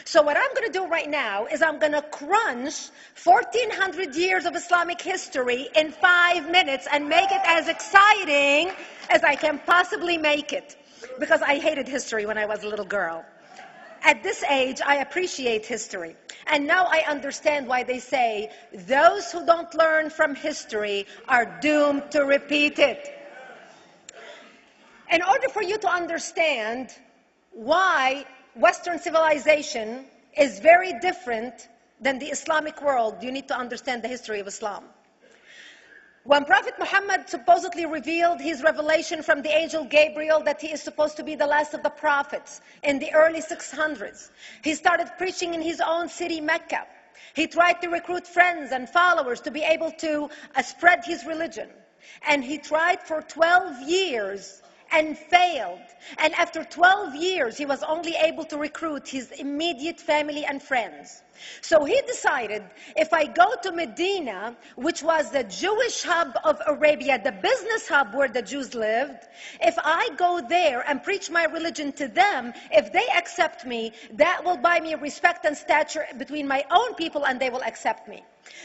So what I'm going to do right now is I'm going to crunch 1,400 years of Islamic history in 5 minutes and make it as exciting as I can possibly make it. Because I hated history when I was a little girl. At this age, I appreciate history. And now I understand why they say, those who don't learn from history are doomed to repeat it. In order for you to understand why Western civilization is very different than the Islamic world, you need to understand the history of Islam. When Prophet Muhammad supposedly revealed his revelation from the angel Gabriel that he is supposed to be the last of the prophets in the early 600s, he started preaching in his own city, Mecca. He tried to recruit friends and followers to be able to spread his religion. And he tried for 12 years and failed. And after 12 years, he was only able to recruit his immediate family and friends. So he decided, if I go to Medina, which was the Jewish hub of Arabia, the business hub where the Jews lived, if I go there and preach my religion to them, if they accept me, that will buy me respect and stature between my own people, and they will accept me.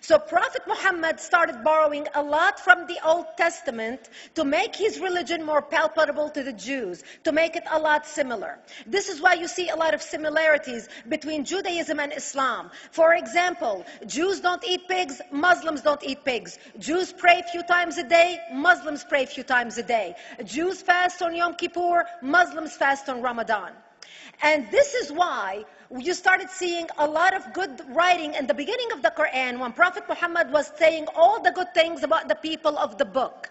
So Prophet Muhammad started borrowing a lot from the Old Testament to make his religion more palatable to the Jews, to make it a lot similar. This is why you see a lot of similarities between Judaism and Islam. For example, Jews don't eat pigs, Muslims don't eat pigs. Jews pray a few times a day, Muslims pray a few times a day. Jews fast on Yom Kippur, Muslims fast on Ramadan. And this is why you started seeing a lot of good writing in the beginning of the Quran when Prophet Muhammad was saying all the good things about the people of the book.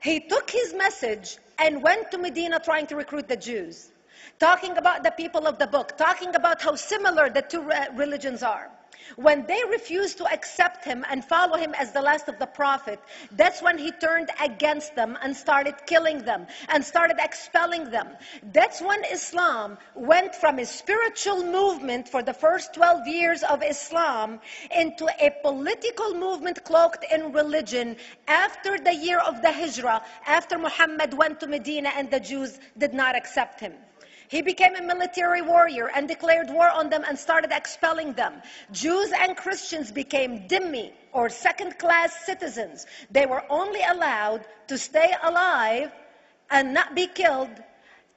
He took his message and went to Medina trying to recruit the Jews, talking about the people of the book, talking about how similar the two religions are. When they refused to accept him and follow him as the last of the prophet, that's when he turned against them and started killing them and started expelling them. That's when Islam went from a spiritual movement for the first 12 years of Islam into a political movement cloaked in religion after the year of the Hijrah, after Muhammad went to Medina and the Jews did not accept him. He became a military warrior and declared war on them and started expelling them. Jews and Christians became dhimmi, or second-class citizens. They were only allowed to stay alive and not be killed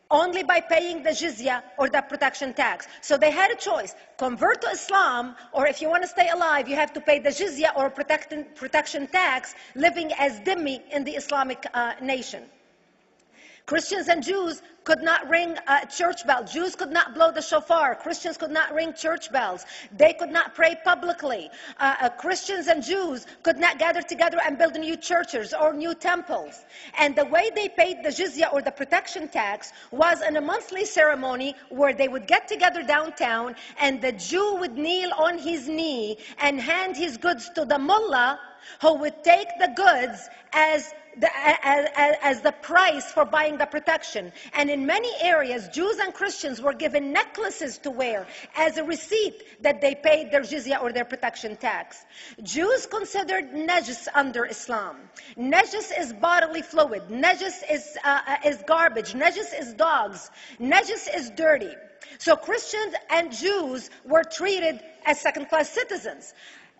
only by paying the jizya or the protection tax. So they had a choice: convert to Islam, or if you want to stay alive, you have to pay the jizya or protection tax, living as dhimmi in the Islamic nation. Christians and Jews could not ring church bells. Jews could not blow the shofar. Christians could not ring church bells. They could not pray publicly. Christians and Jews could not gather together and build new churches or new temples. And the way they paid the jizya or the protection tax was in a monthly ceremony where they would get together downtown and the Jew would kneel on his knee and hand his goods to the mullah, who would take the goods as the price for buying the protection. And in many areas, Jews and Christians were given necklaces to wear as a receipt that they paid their jizya or their protection tax. Jews considered najis under Islam. Najis is bodily fluid. Najis is garbage. Najis is dogs. Najis is dirty. So Christians and Jews were treated as second-class citizens.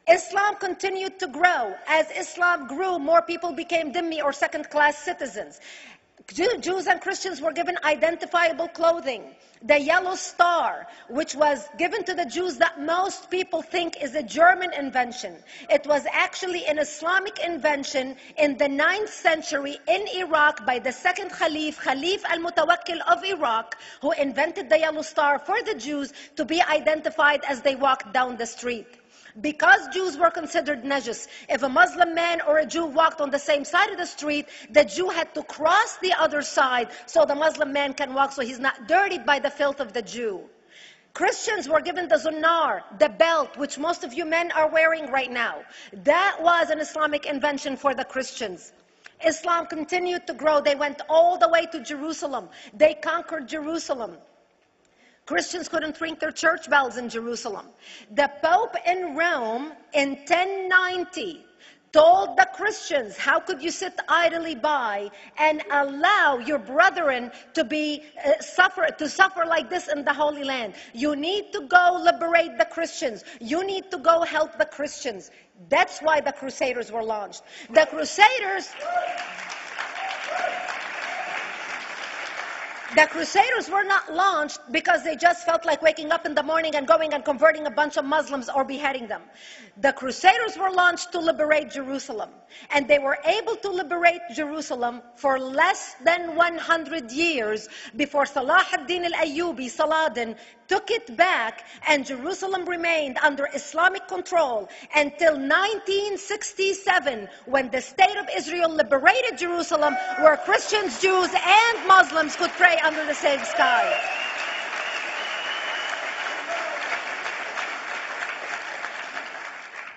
Islam continued to grow. As Islam grew, more people became dhimmi or second-class citizens. Jews and Christians were given identifiable clothing. The yellow star, which was given to the Jews that most people think is a German invention. It was actually an Islamic invention in the 9th century in Iraq by the second Khalif al-Mutawakkil of Iraq, who invented the yellow star for the Jews to be identified as they walked down the street. Because Jews were considered najis, if a Muslim man or a Jew walked on the same side of the street, the Jew had to cross the other side so the Muslim man can walk, so he's not dirtied by the filth of the Jew. Christians were given the zunnar, the belt, which most of you men are wearing right now. That was an Islamic invention for the Christians. Islam continued to grow. They went all the way to Jerusalem. They conquered Jerusalem. Christians couldn't ring their church bells in Jerusalem. The Pope in Rome in 1090 told the Christians, how could you sit idly by and allow your brethren to suffer like this in the Holy Land? You need to go liberate the Christians. You need to go help the Christians. That's why the Crusaders were launched. The Crusaders were not launched because they just felt like waking up in the morning and going and converting a bunch of Muslims or beheading them. The Crusaders were launched to liberate Jerusalem. And they were able to liberate Jerusalem for less than 100 years before Salah ad-Din al-Ayyubi, Saladin, took it back, and Jerusalem remained under Islamic control until 1967, when the State of Israel liberated Jerusalem, where Christians, Jews, and Muslims could pray under the same sky.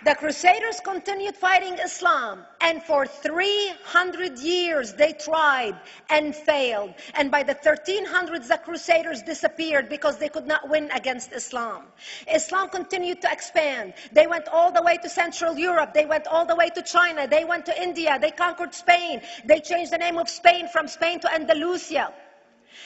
The Crusaders continued fighting Islam, and for 300 years they tried and failed. And by the 1300s, the Crusaders disappeared because they could not win against Islam. Islam continued to expand. They went all the way to Central Europe. They went all the way to China. They went to India. They conquered Spain. They changed the name of Spain from Spain to Andalusia.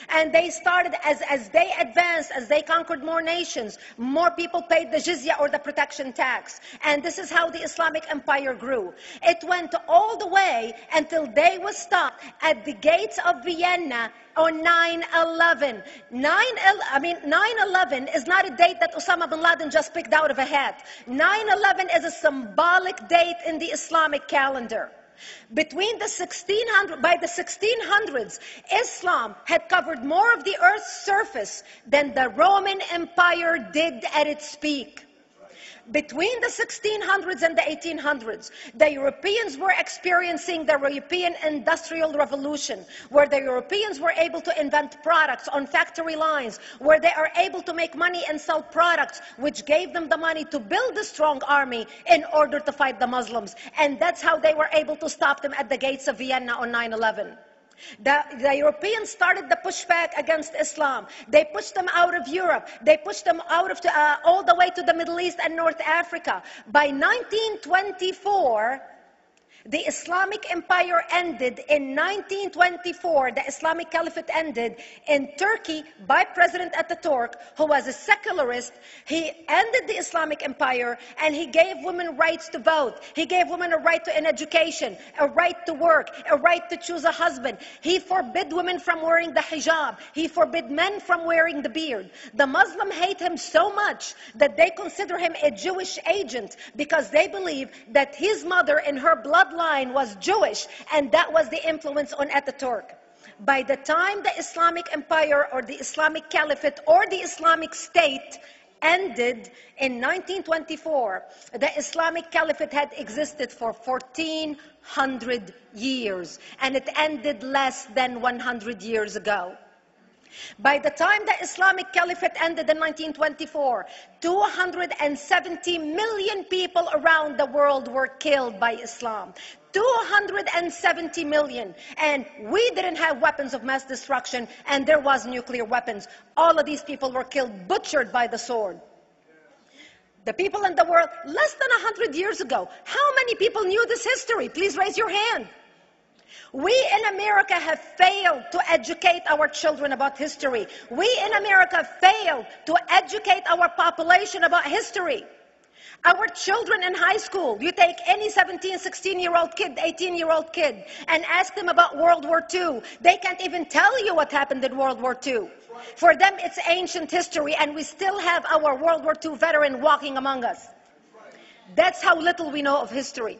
And they started, as they advanced, as they conquered more nations, more people paid the jizya, or the protection tax. And this is how the Islamic Empire grew. It went all the way until they was stopped at the gates of Vienna on 9/11. 9/11 is not a date that Osama bin Laden just picked out of a hat. 9/11 is a symbolic date in the Islamic calendar. By the 1600s, Islam had covered more of the earth's surface than the Roman Empire did at its peak. Between the 1600s and the 1800s, the Europeans were experiencing the European Industrial Revolution, where the Europeans were able to invent products on factory lines, where they are able to make money and sell products, which gave them the money to build a strong army in order to fight the Muslims. And that's how they were able to stop them at the gates of Vienna on 9/11. The Europeans started the pushback against Islam. They pushed them out of Europe. They pushed them out of all the way to the Middle East and North Africa. By 1924, the Islamic Empire ended. In 1924, the Islamic Caliphate ended in Turkey by President Ataturk, who was a secularist. He ended the Islamic Empire, and he gave women rights to vote. He gave women a right to an education, a right to work, a right to choose a husband. He forbid women from wearing the hijab. He forbid men from wearing the beard. The Muslims hate him so much that they consider him a Jewish agent, because they believe that his mother in her bloodline was Jewish, and that was the influence on Ataturk. By the time the Islamic Empire, or the Islamic Caliphate, or the Islamic State ended in 1924, the Islamic Caliphate had existed for 1400 years, and it ended less than 100 years ago. By the time the Islamic Caliphate ended in 1924, 270 million people around the world were killed by Islam. 270 million. And we didn't have weapons of mass destruction, and there was nuclear weapons. All of these people were killed, butchered by the sword. The people in the world, less than 100 years ago, how many people knew this history? Please raise your hand. We in America have failed to educate our children about history. We in America failed to educate our population about history. Our children in high school, you take any 17, 16-year-old kid, 18-year-old kid, and ask them about World War II. They can't even tell you what happened in World War II. For them, it's ancient history, and we still have our World War II veteran walking among us. That's how little we know of history.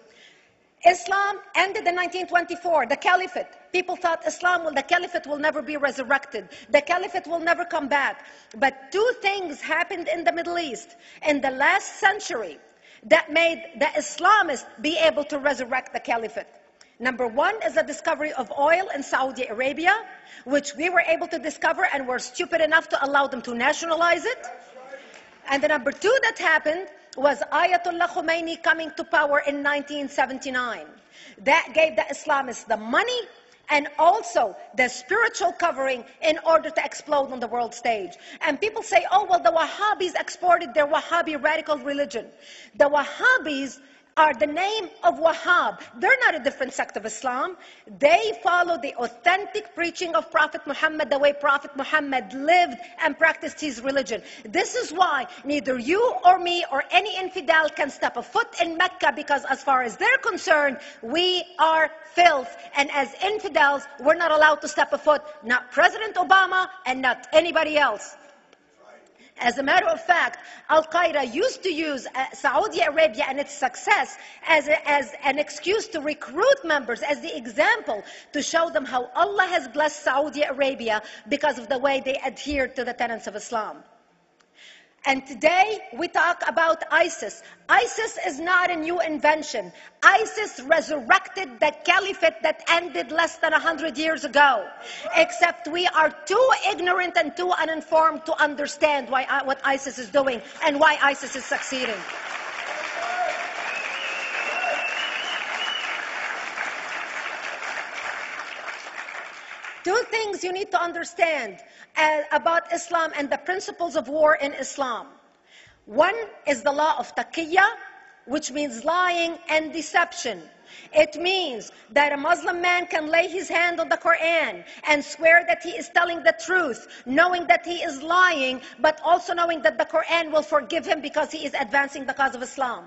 Islam ended in 1924, the Caliphate. People thought the Caliphate will never be resurrected. The Caliphate will never come back. But two things happened in the Middle East in the last century that made the Islamists be able to resurrect the Caliphate. Number one is the discovery of oil in Saudi Arabia, which we were able to discover and were stupid enough to allow them to nationalize it. And the number two that happened was Ayatollah Khomeini coming to power in 1979. That gave the Islamists the money and also the spiritual covering in order to explode on the world stage. And people say, oh, well, the Wahhabis exported their Wahhabi radical religion. The Wahhabis are the name of Wahhab. They're not a different sect of Islam. They follow the authentic preaching of Prophet Muhammad, the way Prophet Muhammad lived and practiced his religion. This is why neither you or me or any infidel can step a foot in Mecca, because as far as they're concerned, we are filth. And as infidels, we're not allowed to step a foot, not President Obama and not anybody else. As a matter of fact, Al-Qaeda used to use Saudi Arabia and its success as an excuse to recruit members, as the example to show them how Allah has blessed Saudi Arabia because of the way they adhered to the tenets of Islam. And today we talk about ISIS. ISIS is not a new invention. ISIS resurrected the caliphate that ended less than 100 years ago. Except we are too ignorant and too uninformed to understand what ISIS is doing and why ISIS is succeeding. Two things you need to understand about Islam and the principles of war in Islam. One is the law of taqiyya, which means lying and deception. It means that a Muslim man can lay his hand on the Quran and swear that he is telling the truth, knowing that he is lying, but also knowing that the Quran will forgive him because he is advancing the cause of Islam.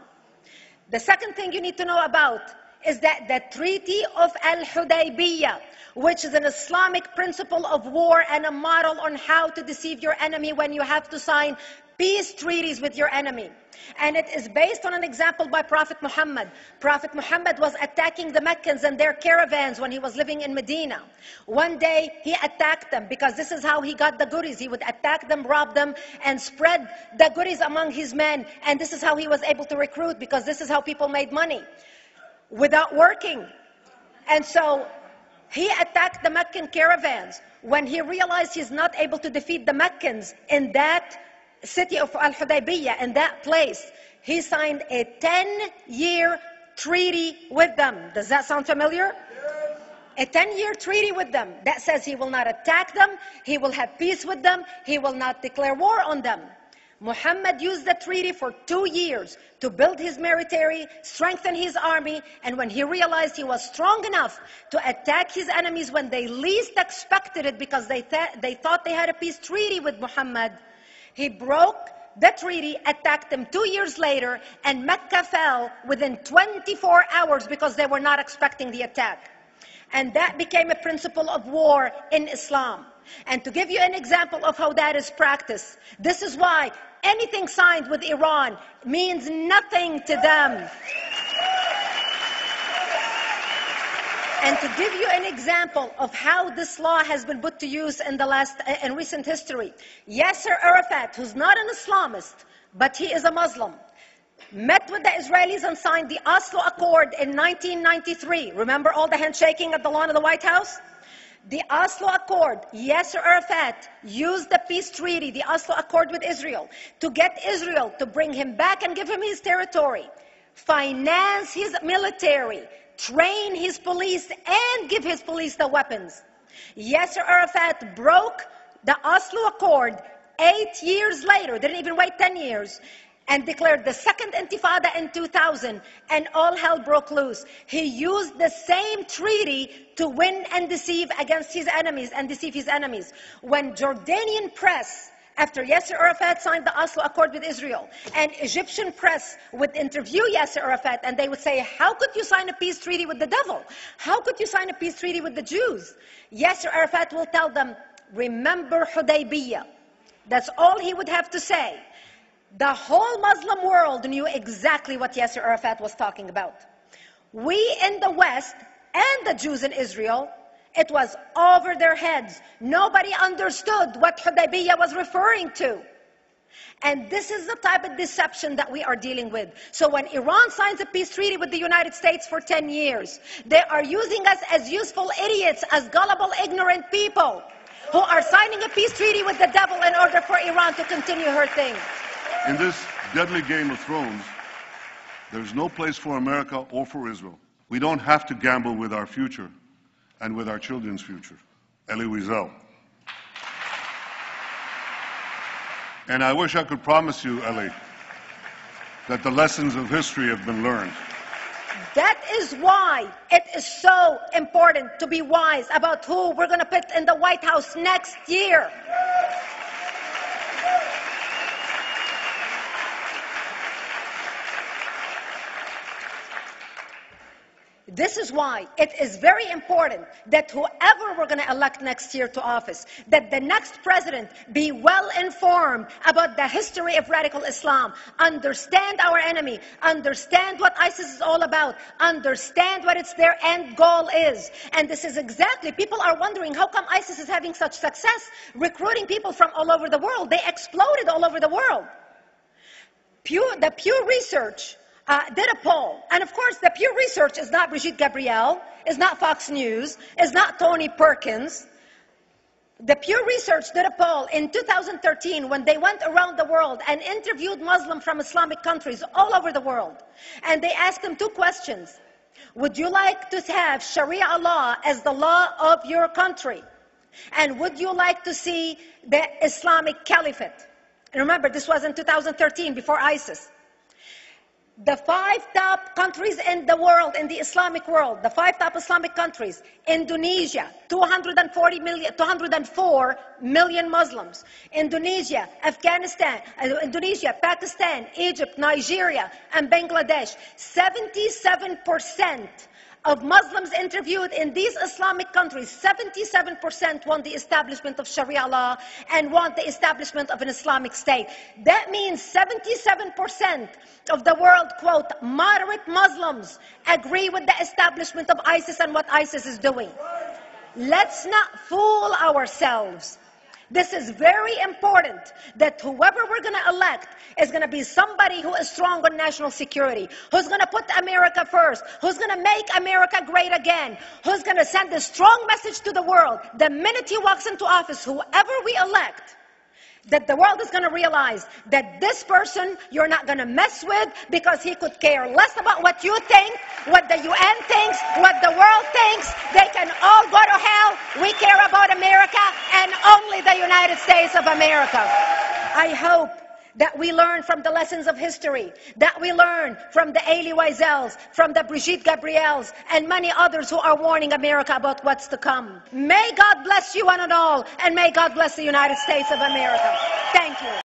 The second thing you need to know about is that the Treaty of Al-Hudaybiyah, which is an Islamic principle of war and a model on how to deceive your enemy when you have to sign peace treaties with your enemy. And it is based on an example by Prophet Muhammad. Prophet Muhammad was attacking the Meccans and their caravans when he was living in Medina. One day he attacked them because this is how he got the goodies. He would attack them, rob them, and spread the goodies among his men. And this is how he was able to recruit, because this is how people made money without working. And so he attacked the Meccan caravans. When he realized he's not able to defeat the Meccans in that city of Al-Hudaybiyah, in that place, he signed a 10-year treaty with them. Does that sound familiar? A 10-year treaty with them that says he will not attack them, he will have peace with them, he will not declare war on them. Muhammad used the treaty for 2 years to build his military, strengthen his army, and when he realized he was strong enough to attack his enemies when they least expected it, because they thought they had a peace treaty with Muhammad, he broke the treaty, attacked them 2 years later, and Mecca fell within 24 hours because they were not expecting the attack. And that became a principle of war in Islam. And to give you an example of how that is practiced, this is why anything signed with Iran means nothing to them. And to give you an example of how this law has been put to use in recent history, Yasser Arafat, who's not an Islamist, but he is a Muslim, met with the Israelis and signed the Oslo Accord in 1993. Remember all the handshaking at the lawn of the White House? The Oslo Accord, Yasser Arafat used the peace treaty, the Oslo Accord with Israel, to get Israel to bring him back and give him his territory, finance his military, train his police, and give his police the weapons. Yasser Arafat broke the Oslo Accord 8 years later, didn't even wait 10 years, and declared the second intifada in 2000, and all hell broke loose. He used the same treaty to win and deceive against his enemies and deceive his enemies. When Jordanian press, after Yasser Arafat signed the Oslo Accord with Israel, and Egyptian press would interview Yasser Arafat, and they would say, how could you sign a peace treaty with the devil? How could you sign a peace treaty with the Jews? Yasser Arafat will tell them, remember Hudaybiyah. That's all he would have to say. The whole Muslim world knew exactly what Yasser Arafat was talking about. We in the West and the Jews in Israel, it was over their heads. Nobody understood what Hudaybiyah was referring to. And this is the type of deception that we are dealing with. So when Iran signs a peace treaty with the United States for 10 years, they are using us as useful idiots, as gullible, ignorant people who are signing a peace treaty with the devil in order for Iran to continue her thing. In this deadly game of thrones, there's no place for America or for Israel. We don't have to gamble with our future and with our children's future. Elie Wiesel. And I wish I could promise you, Elie, that the lessons of history have been learned. That is why it is so important to be wise about who we're going to put in the White House next year. This is why it is very important that whoever we're going to elect next year to office, that the next president be well informed about the history of radical Islam, understand our enemy, understand what ISIS is all about, understand what their end goal is. And this is exactly, people are wondering how come ISIS is having such success recruiting people from all over the world. They exploded all over the world. The Pew Research did a poll. And of course, the Pew Research is not Brigitte Gabriel, is not Fox News, is not Tony Perkins. The Pew Research did a poll in 2013 when they went around the world and interviewed Muslims from Islamic countries all over the world. And they asked them two questions. Would you like to have Sharia law as the law of your country? And would you like to see the Islamic Caliphate? And remember, this was in 2013, before ISIS. The 5 top countries in the world, in the Islamic world, the 5 top Islamic countries: Indonesia, 204 million Muslims. Indonesia, Pakistan, Egypt, Nigeria, and Bangladesh. 77% of Muslims interviewed in these Islamic countries, 77% want the establishment of Sharia law and want the establishment of an Islamic state. That means 77% of the world, quote, moderate Muslims agree with the establishment of ISIS and what ISIS is doing. Let's not fool ourselves. This is very important, that whoever we're going to elect is going to be somebody who is strong on national security, who's going to put America first, who's going to make America great again, who's going to send a strong message to the world. The minute he walks into office, whoever we elect, that the world is going to realize that this person you're not going to mess with, because he could care less about what you think, what the UN thinks, what the world thinks. They can all go to hell. We care about America and only the United States of America. I hope that we learn from the lessons of history, that we learn from the Elie Wiesels, from the Brigitte Gabriels, and many others who are warning America about what's to come. May God bless you one and all, and may God bless the United States of America. Thank you.